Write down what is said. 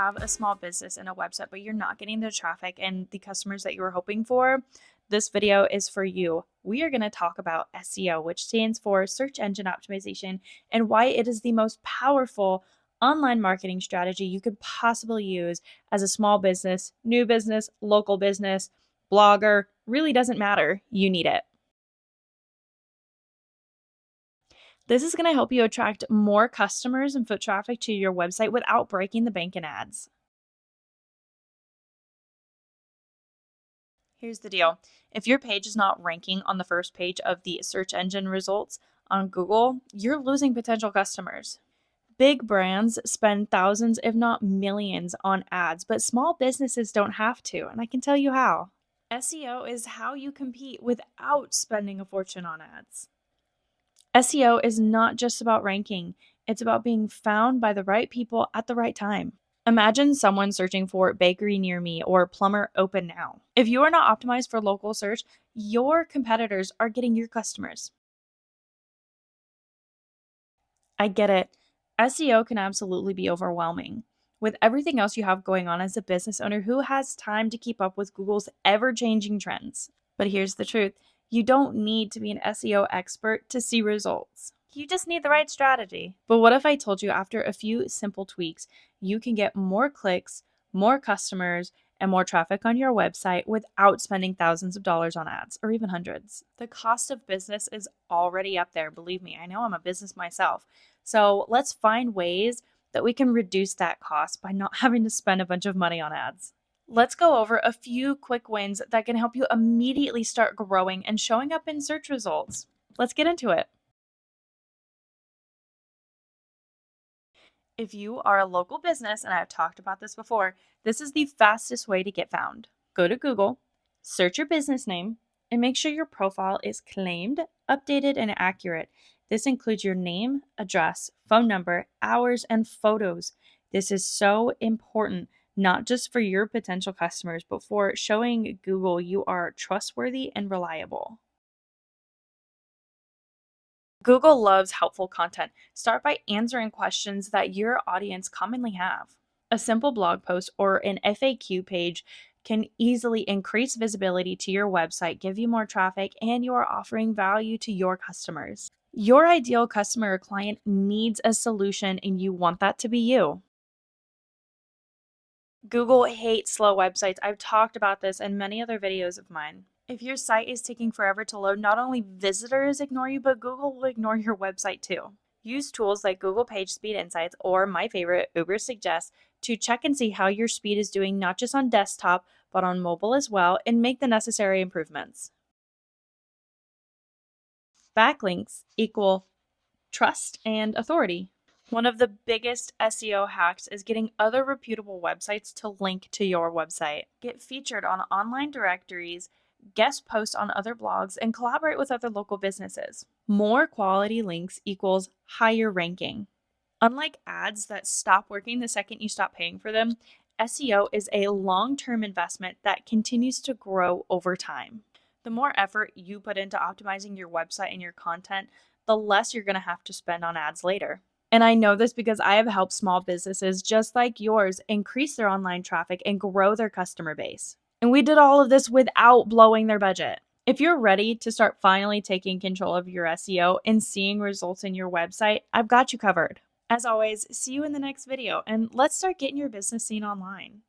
have a small business and a website, but you're not getting the traffic and the customers that you were hoping for, this video is for you. We are going to talk about SEO, which stands for search engine optimization, and why it is the most powerful online marketing strategy you could possibly use as a small business, new business, local business, blogger. Really doesn't matter. You need it. This is going to help you attract more customers and foot traffic to your website without breaking the bank in ads. Here's the deal. If your page is not ranking on the first page of the search engine results on Google, you're losing potential customers. Big brands spend thousands, if not millions, on ads, but small businesses don't have to, and I can tell you how. SEO is how you compete without spending a fortune on ads. SEO is not just about ranking, it's about being found by the right people at the right time. Imagine someone searching for bakery near me or plumber open now. If you are not optimized for local search, your competitors are getting your customers. I get it. SEO can absolutely be overwhelming. With everything else you have going on as a business owner, who has time to keep up with Google's ever-changing trends? But here's the truth. You don't need to be an SEO expert to see results. You just need the right strategy. But what if I told you after a few simple tweaks, you can get more clicks, more customers, and more traffic on your website without spending thousands of dollars on ads or even hundreds? The cost of business is already up there. Believe me, I know I'm a business myself. So let's find ways that we can reduce that cost by not having to spend a bunch of money on ads. Let's go over a few quick wins that can help you immediately start growing and showing up in search results. Let's get into it. If you are a local business, and I've talked about this before, this is the fastest way to get found. Go to Google, search your business name, and make sure your profile is claimed, updated, and accurate. This includes your name, address, phone number, hours, and photos. This is so important, not just for your potential customers, but for showing Google you are trustworthy and reliable. Google loves helpful content. Start by answering questions that your audience commonly have. A simple blog post or an FAQ page can easily increase visibility to your website, give you more traffic, and you are offering value to your customers. Your ideal customer or client needs a solution, and you want that to be you. Google hates slow websites. I've talked about this in many other videos of mine. If your site is taking forever to load, not only visitors ignore you, but Google will ignore your website too. Use tools like Google PageSpeed Insights or my favorite, Ubersuggest, to check and see how your speed is doing not just on desktop, but on mobile as well, and make the necessary improvements. Backlinks equal trust and authority. One of the biggest SEO hacks is getting other reputable websites to link to your website. Get featured on online directories, guest post on other blogs, and collaborate with other local businesses. More quality links equals higher ranking. Unlike ads that stop working the second you stop paying for them, SEO is a long-term investment that continues to grow over time. The more effort you put into optimizing your website and your content, the less you're going to have to spend on ads later. And I know this because I have helped small businesses just like yours increase their online traffic and grow their customer base. And we did all of this without blowing their budget. If you're ready to start finally taking control of your SEO and seeing results in your website, I've got you covered. As always, see you in the next video, and let's start getting your business seen online.